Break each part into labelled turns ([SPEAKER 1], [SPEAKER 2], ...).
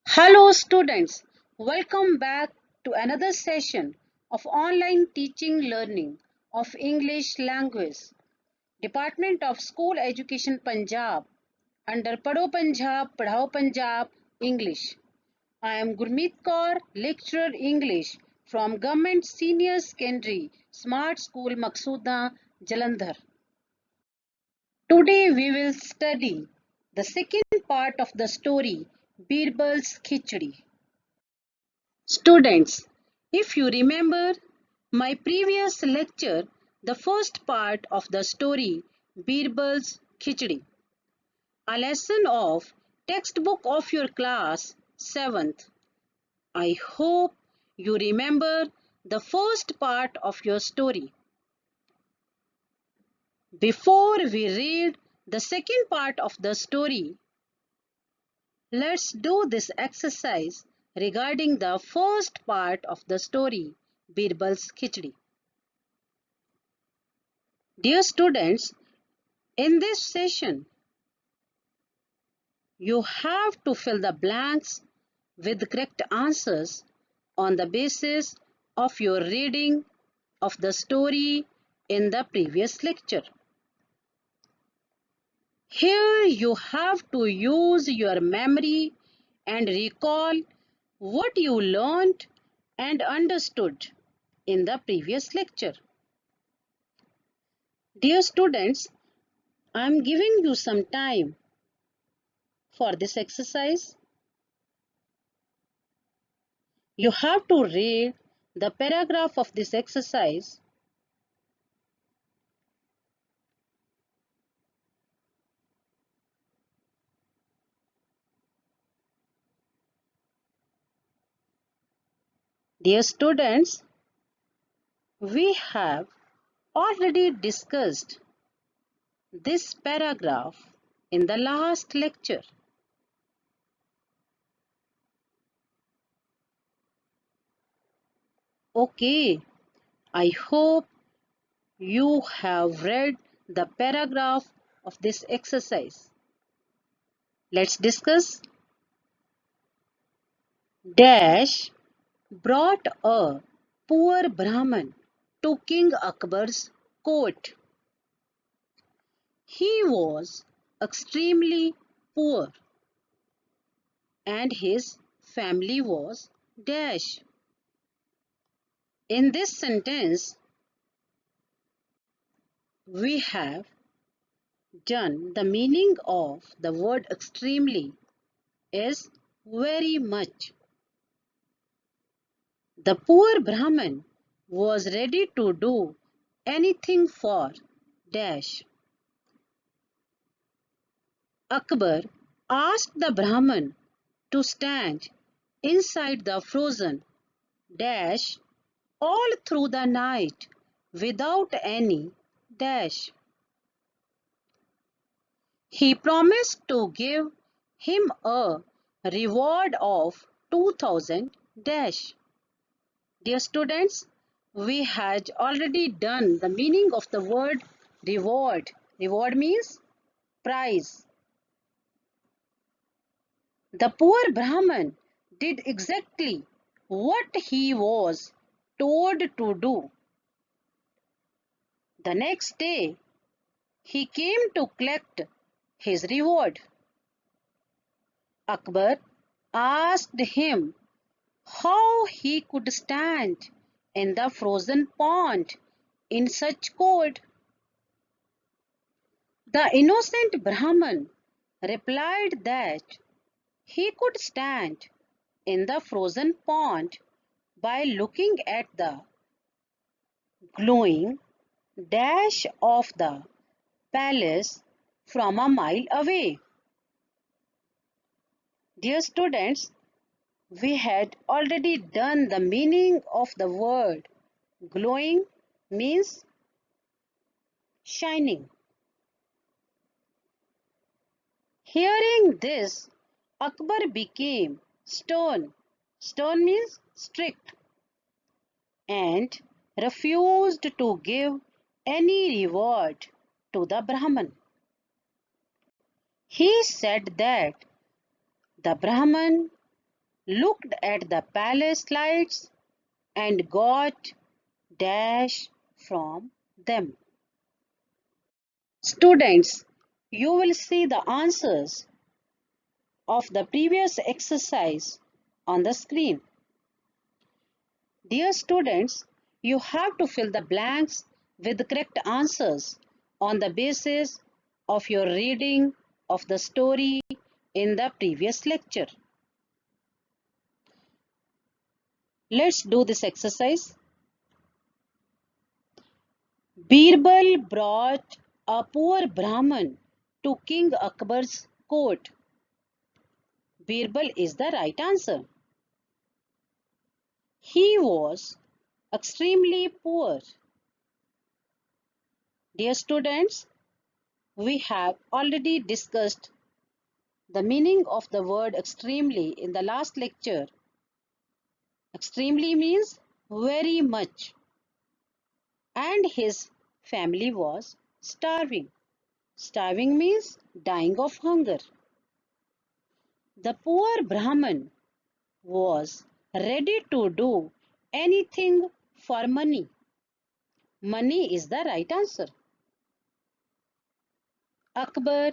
[SPEAKER 1] Hello students, welcome back to another session of online teaching learning of English language. Department of School Education Punjab under Padho Punjab, Padhao Punjab, English. I am Gurmeet Kaur, lecturer English from Government Senior Secondary Smart School Maqsuda, Jalandhar. Today we will study the second part of the story Birbal's Khichdi. Students, if you remember my previous lecture, the first part of the story Birbal's Khichdi, a lesson of textbook of your class 7th. I hope you remember the first part of your story. Before we read the second part of the story, let's do this exercise regarding the first part of the story Birbal's Khichdi. Dear students, in this session, you have to fill the blanks with correct answers on the basis of your reading of the story in the previous lecture. Here you have to use your memory and recall what you learned and understood in the previous lecture. Dear students, I am giving you some time for this exercise. You have to read the paragraph of this exercise. Dear students, we have already discussed this paragraph in the last lecture. Okay, I hope you have read the paragraph of this exercise. Let's discuss. Dash brought a poor Brahmin to King Akbar's court. He was extremely poor and his family was dash. In this sentence, we have done the meaning of the word extremely is very much. The poor Brahmin was ready to do anything for dash. Akbar asked the Brahmin to stand inside the frozen dash all through the night without any dash. He promised to give him a reward of 2000 dash. Dear students, we had already done the meaning of the word reward. Reward means prize. The poor Brahmin did exactly what he was told to do. The next day, he came to collect his reward. Akbar asked him how he could stand in the frozen pond in such cold. The innocent Brahmin replied that he could stand in the frozen pond by looking at the glowing dash of the palace from a mile away. Dear students, we had already done the meaning of the word glowing means shining. Hearing this, Akbar became stern. Stern means strict and refused to give any reward to the Brahmin. He said that the Brahmin looked at the palace lights and got dash from them. Students, you will see the answers of the previous exercise on the screen. Dear students, you have to fill the blanks with the correct answers on the basis of your reading of the story in the previous lecture. Let's do this exercise. Birbal brought a poor Brahmin to King Akbar's court. Birbal is the right answer. He was extremely poor. Dear students, we have already discussed the meaning of the word extremely in the last lecture. Extremely means very much. And his family was starving. Starving means dying of hunger. The poor Brahmin was ready to do anything for money. Money is the right answer. Akbar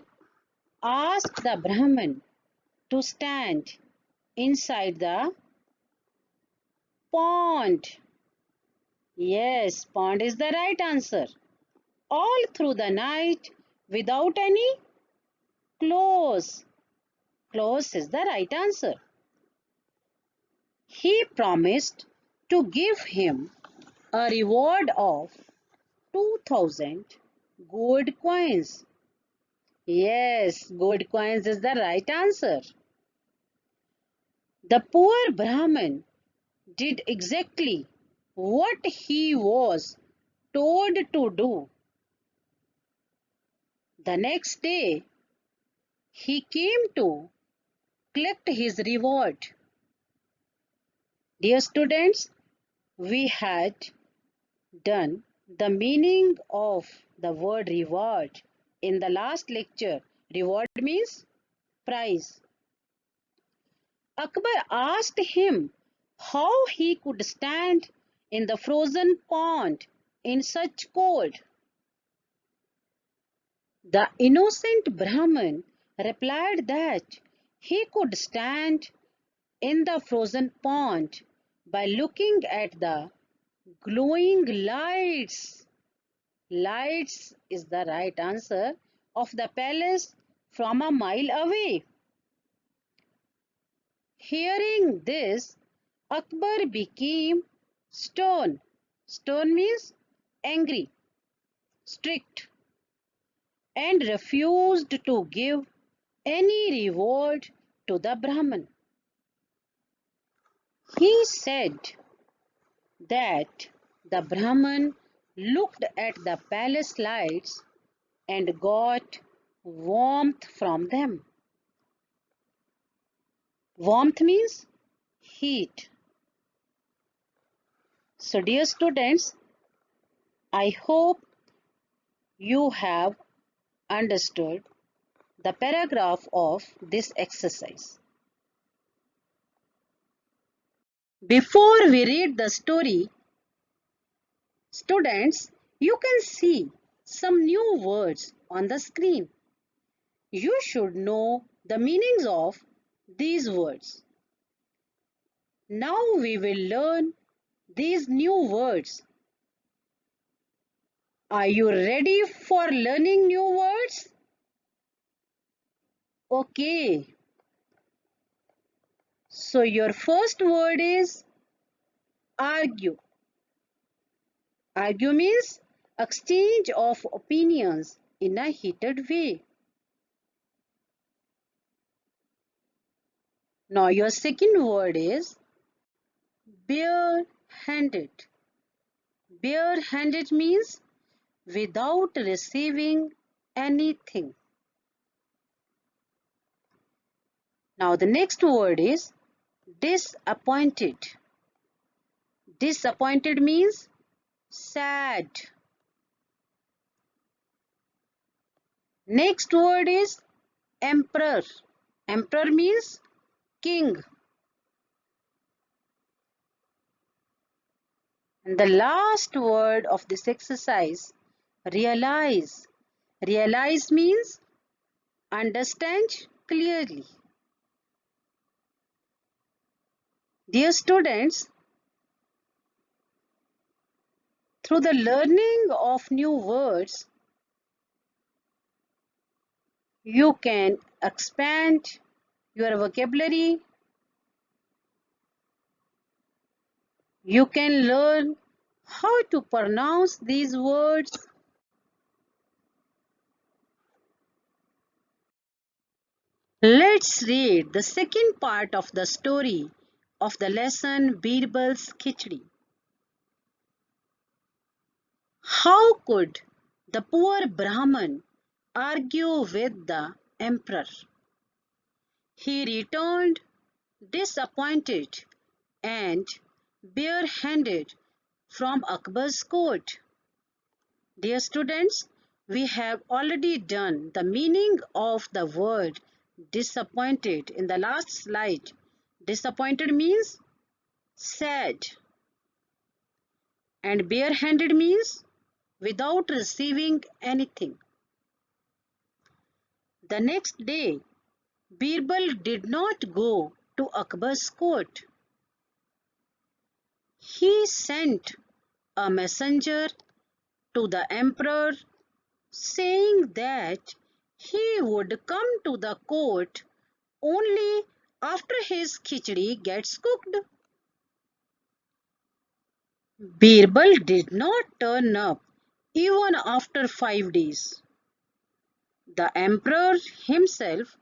[SPEAKER 1] asked the Brahmin to stand inside the pond. Yes, pond is the right answer. All through the night without any clothes. Clothes is the right answer. He promised to give him a reward of 2000 gold coins. Yes, gold coins is the right answer. The poor Brahmin did exactly what he was told to do. The next day, he came to collect his reward. Dear students, we had done the meaning of the word reward in the last lecture. Reward means prize. Akbar asked him how he could stand in the frozen pond in such cold. The innocent Brahmin replied that he could stand in the frozen pond by looking at the glowing lights. Lights is the right answer of the palace from a mile away. Hearing this, Akbar became stern. Stern means angry, strict, and refused to give any reward to the Brahmin. He said that the Brahmin looked at the palace lights and got warmth from them. Warmth means heat. So, dear students, I hope you have understood the paragraph of this exercise. Before we read the story, students, you can see some new words on the screen. You should know the meanings of these words. Now we will learn these new words. Are you ready for learning new words? Okay. So your first word is argue. Argue means exchange of opinions in a heated way. Now your second word is bare-handed. Bare-handed means without receiving anything. Now the next word is disappointed. Disappointed means sad. Next word is emperor. Emperor means king. The last word of this exercise, realize. Realize means understand clearly. Dear students, through the learning of new words, you can expand your vocabulary. You can learn how to pronounce these words. Let's read the second part of the story of the lesson Birbal's Khichdi. How could the poor Brahmin argue with the emperor? He returned disappointed and barehanded from Akbar's court. Dear students, we have already done the meaning of the word disappointed in the last slide. Disappointed means sad, and barehanded means without receiving anything. The next day, Birbal did not go to Akbar's court. He sent a messenger to the emperor saying that he would come to the court only after his khichdi gets cooked. Birbal did not turn up even after 5 days. The emperor himself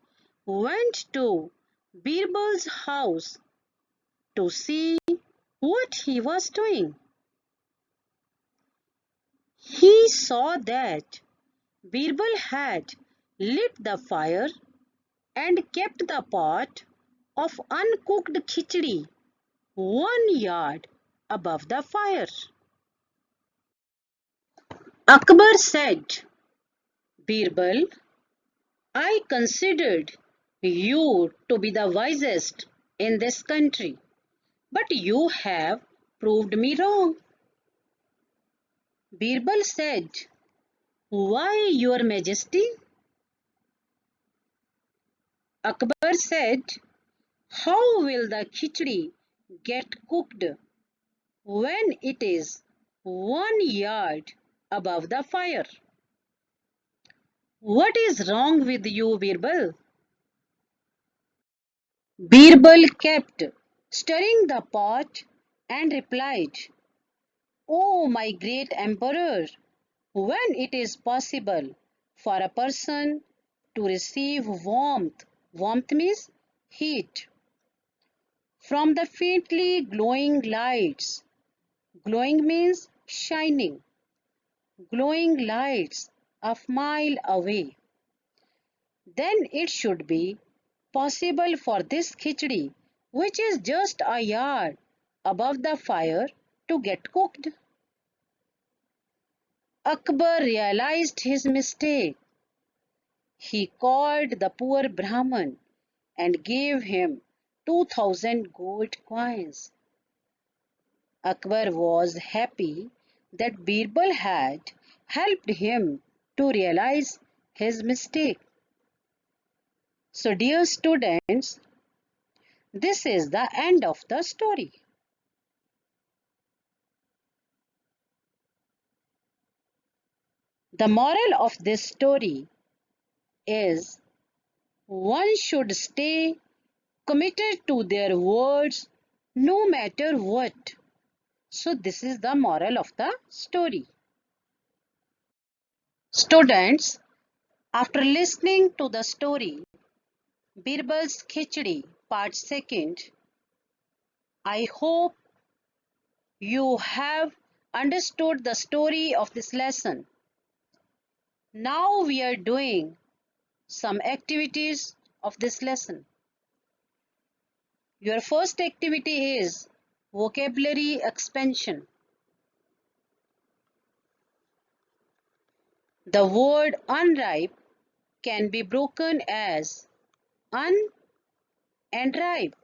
[SPEAKER 1] went to Birbal's house to see what he was doing. He saw that Birbal had lit the fire and kept the pot of uncooked khichdi 1 yard above the fire. Akbar said, Birbal, I considered you to be the wisest in this country, but you have proved me wrong. Birbal said, why, Your Majesty? Akbar said, how will the khichdi get cooked when it is 1 yard above the fire? What is wrong with you, Birbal? Birbal kept stirring the pot and replied, O my great emperor, when it is possible for a person to receive warmth, warmth means heat, from the faintly glowing lights, glowing means shining, glowing lights a mile away, then it should be possible for this khichdi, which is just a yard above the fire, to get cooked. Akbar realized his mistake. He called the poor Brahmin and gave him 2,000 gold coins. Akbar was happy that Birbal had helped him to realize his mistake. So, dear students, this is the end of the story. The moral of this story is one should stay committed to their words no matter what. So this is the moral of the story. Students, after listening to the story Birbal's Khichdi part 2, I hope you have understood the story of this lesson. Now we are doing some activities of this lesson. Your first activity is vocabulary expansion. The word unripe can be broken as un and ripe.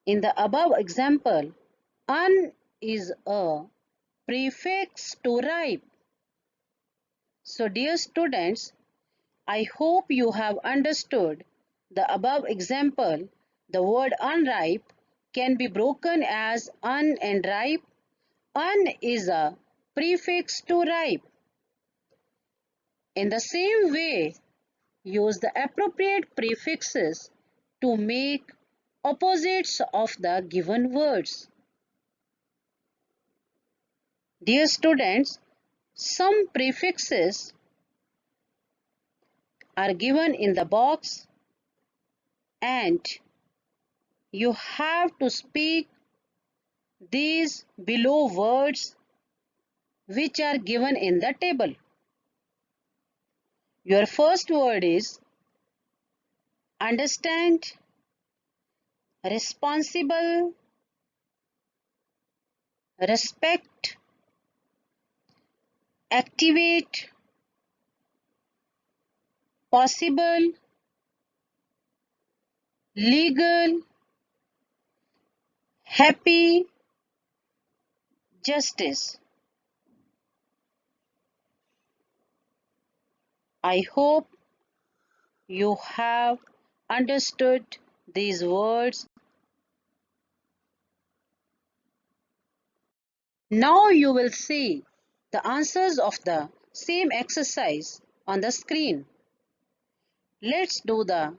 [SPEAKER 1] In the above example, un is a prefix to ripe. So dear students, I hope you have understood the above example. The word unripe can be broken as un and ripe. Un is a prefix to ripe. In the same way, use the appropriate prefixes to make opposites of the given words. Dear students, some prefixes are given in the box and you have to speak these below words which are given in the table. Your first word is understand, responsible, respect, activate, possible, legal, happy, justice. I hope you have understood these words. Now you will see the answers of the same exercise on the screen. Let's do the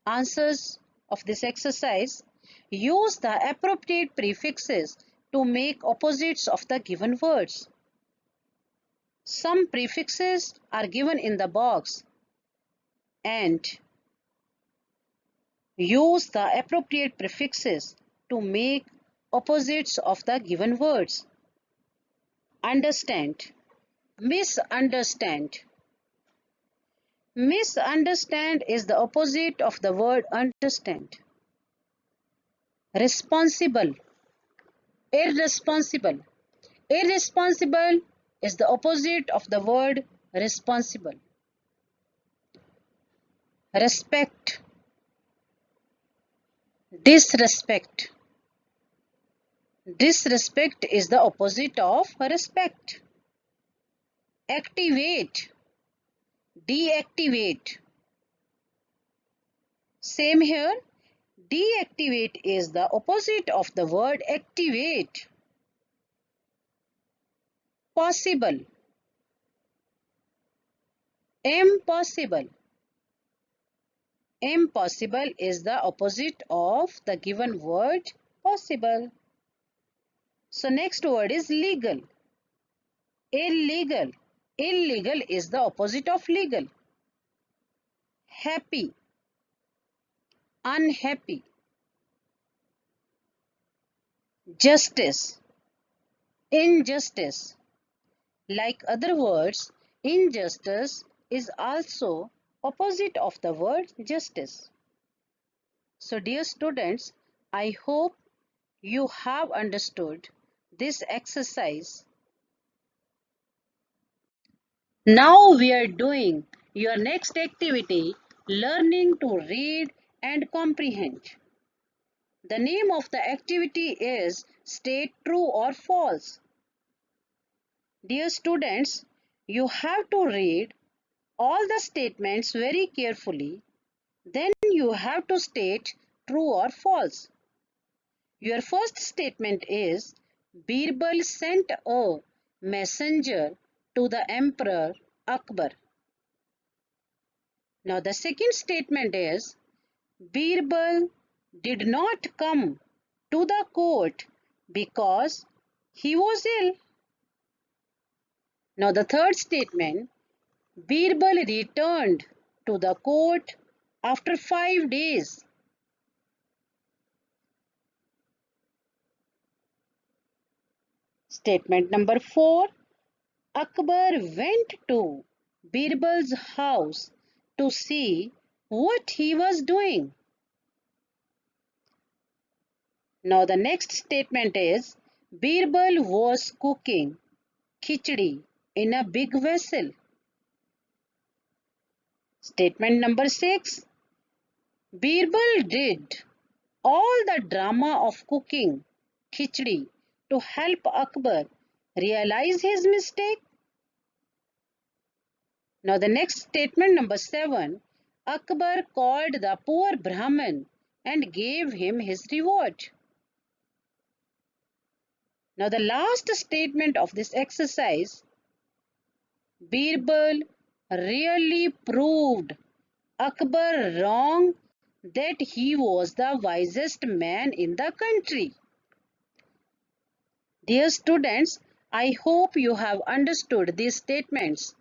[SPEAKER 1] answers of this exercise. Use the appropriate prefixes to make opposites of the given words. Some prefixes are given in the box and use the appropriate prefixes to make opposites of the given words. Understand, misunderstand. Misunderstand is the opposite of the word understand. Responsible, irresponsible. Irresponsible is the opposite of the word responsible. Respect, disrespect. Disrespect is the opposite of respect. Activate, deactivate. Same here. Deactivate is the opposite of the word activate. Possible, impossible. Impossible is the opposite of the given word possible. So next word is legal. Illegal. Illegal is the opposite of legal. Happy, unhappy. Justice, injustice. Like other words, injustice is also opposite of the word justice. So dear students, I hope you have understood this exercise. Now we are doing your next activity, learning to read and comprehend. The name of the activity is State True or False. Dear students, you have to read all the statements very carefully. Then you have to state true or false. Your first statement is Birbal sent a messenger to the Emperor Akbar. Now the second statement is Birbal did not come to the court because he was ill. Now the third statement, Birbal returned to the court after 5 days. Statement number 4, Akbar went to Birbal's house to see what he was doing. Now the next statement is Birbal was cooking Khichdi in a big vessel. Statement number 6, Birbal did all the drama of cooking Khichdi to help Akbar realize his mistake? Now the next statement number 7. Akbar called the poor Brahmin and gave him his reward. Now the last statement of this exercise, Birbal really proved Akbar wrong that he was the wisest man in the country. Dear students, I hope you have understood these statements.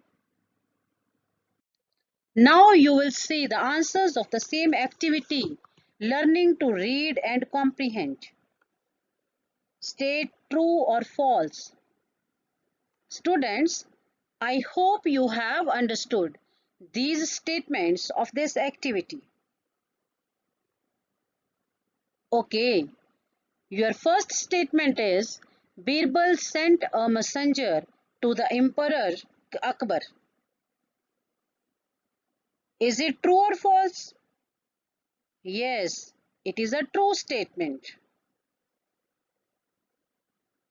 [SPEAKER 1] Now you will see the answers of the same activity, learning to read and comprehend. State true or false. Students, I hope you have understood these statements of this activity. Okay, your first statement is Birbal sent a messenger to the Emperor Akbar. Is it true or false? Yes, it is a true statement.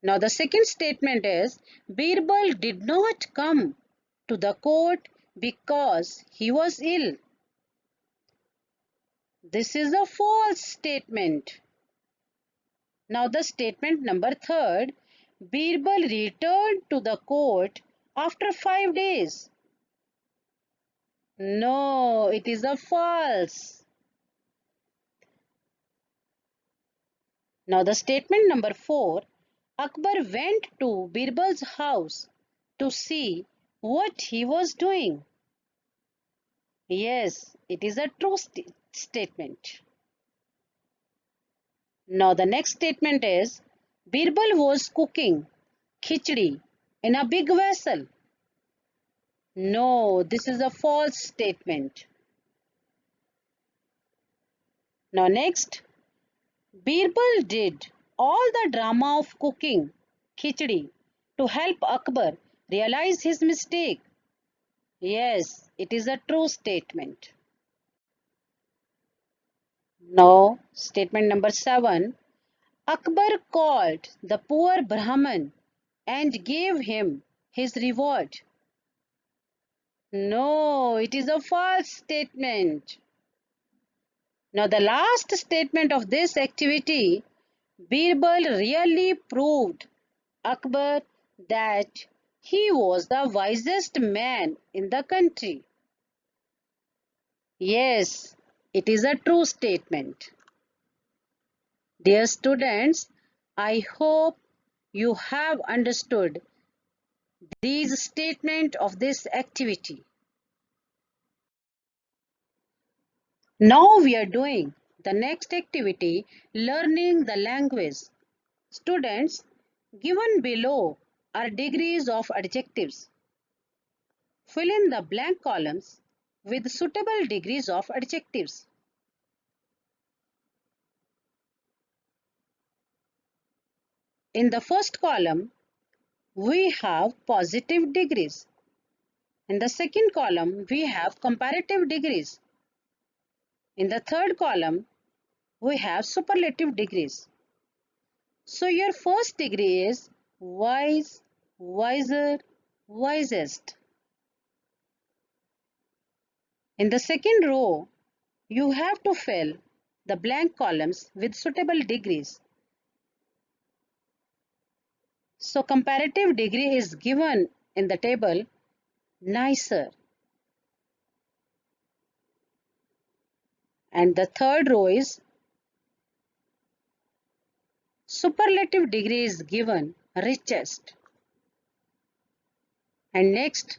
[SPEAKER 1] Now the second statement is Birbal did not come to the court because he was ill. This is a false statement. Now the statement number 3, Birbal returned to the court after 5 days. No, it is a false. Now the statement number 4, Akbar went to Birbal's house to see what he was doing. Yes, it is a true statement. Now the next statement is Birbal was cooking Khichdi in a big vessel. No, this is a false statement. Now next, Birbal did all the drama of cooking Khichdi to help Akbar realize his mistake. Yes, it is a true statement. Now, statement number 7. Akbar called the poor Brahmin and gave him his reward. No, it is a false statement. Now, the last statement of this activity, Birbal really proved Akbar that he was the wisest man in the country. Yes, it is a true statement. Dear students, I hope you have understood these statements of this activity. Now we are doing the next activity, learning the language. Students, given below are degrees of adjectives. Fill in the blank columns with suitable degrees of adjectives. In the first column, we have positive degrees. In the second column, we have comparative degrees. In the third column, we have superlative degrees. So your first degree is wise, wiser, wisest. In the second row, you have to fill the blank columns with suitable degrees. So comparative degree is given in the table nicer. And the third row is superlative degree is given richest. And next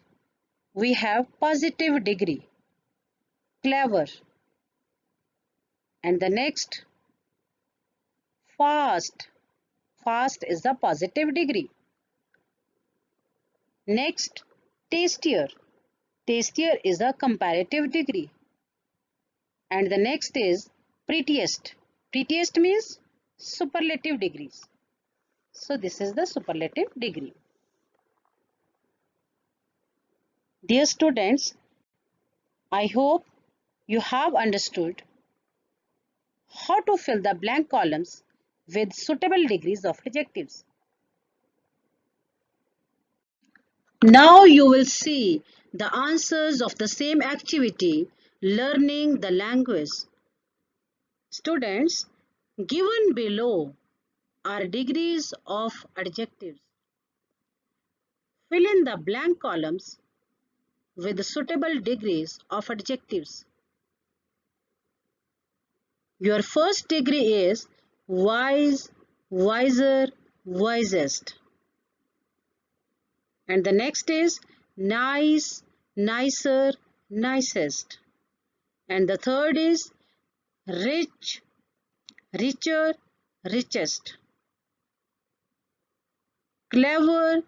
[SPEAKER 1] we have positive degree, clever. And the next fast. Fast is the positive degree. Next, tastier. Tastier is a comparative degree. And the next is prettiest. Prettiest means superlative degrees. So this is the superlative degree. Dear students, I hope you have understood how to fill the blank columns with suitable degrees of adjectives. Now you will see the answers of the same activity, learning the language. Students, given below are degrees of adjectives. Fill in the blank columns with suitable degrees of adjectives. Your first degree is wise, wiser, wisest. And the next is nice, nicer, nicest. And the third is rich, richer, richest. Clever,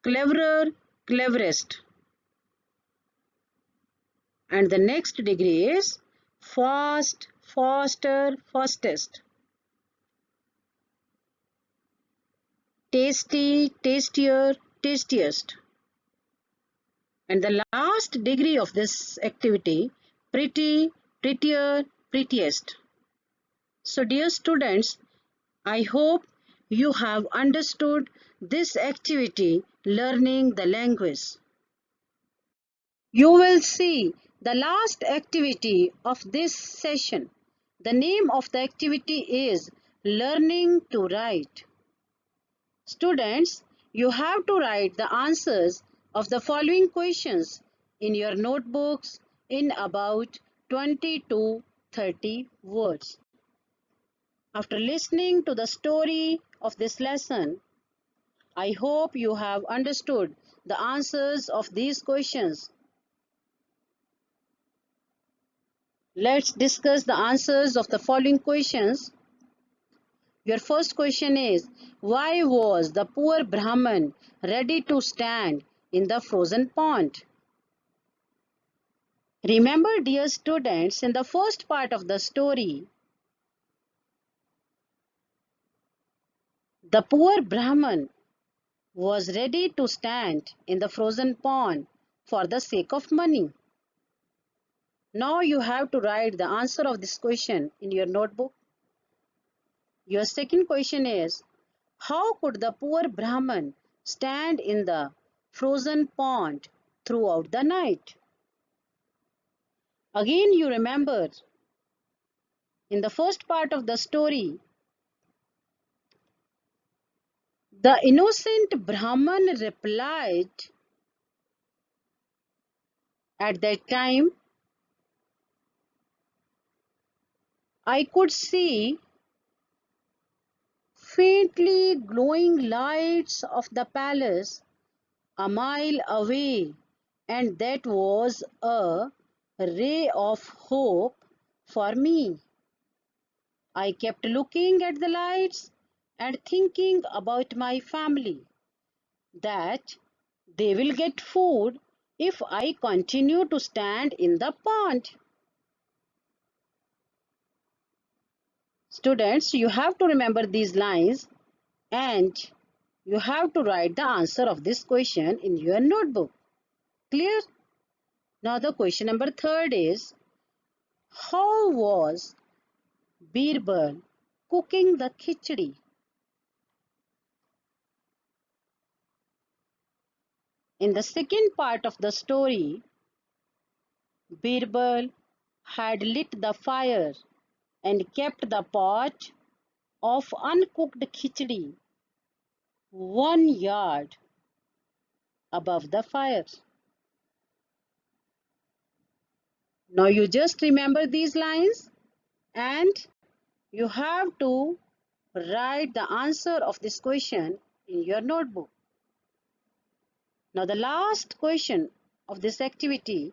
[SPEAKER 1] cleverer, cleverest. And the next degree is fast, faster, fastest. Tasty, tastier, tastiest. And the last degree of this activity, pretty, prettier, prettiest. So dear students, I hope you have understood this activity, learning the language. You will see the last activity of this session. The name of the activity is learning to write. Students, you have to write the answers of the following questions in your notebooks in about 20 to 30 words. After listening to the story of this lesson, I hope you have understood the answers of these questions. Let's discuss the answers of the following questions. Your first question is, why was the poor Brahmin ready to stand in the frozen pond? Remember, dear students, in the first part of the story, the poor Brahmin was ready to stand in the frozen pond for the sake of money. Now you have to write the answer of this question in your notebook. Your second question is, how could the poor Brahmin stand in the frozen pond throughout the night? Again, you remember in the first part of the story, the innocent Brahmin replied at that time, I could see faintly glowing lights of the palace a mile away, and that was a ray of hope for me. I kept looking at the lights and thinking about my family, that they will get food if I continue to stand in the pond. Students, you have to remember these lines and you have to write the answer of this question in your notebook. Clear? Now the question number third is, how was Birbal cooking the khichdi? In the second part of the story, Birbal had lit the fire and kept the pot of uncooked khichdi 1 yard above the fire. Now you just remember these lines and you have to write the answer of this question in your notebook. Now the last question of this activity,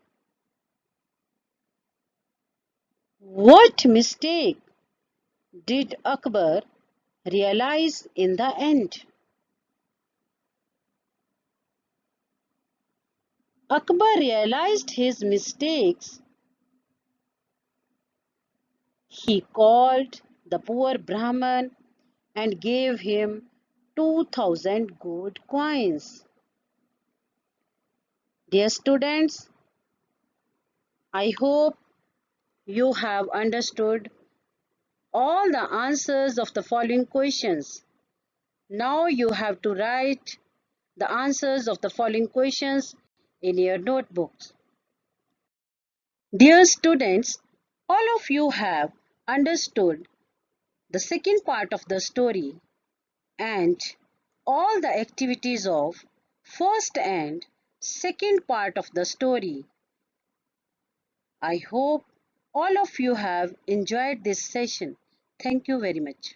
[SPEAKER 1] what mistake did Akbar realize in the end? Akbar realized his mistakes. He called the poor Brahman and gave him 2000 gold coins. Dear students, I hope you have understood all the answers of the following questions. Now you have to write the answers of the following questions in your notebooks. Dear students, all of you have understood the second part of the story and all the activities of first and second part of the story. I hope all of you have enjoyed this session. Thank you very much.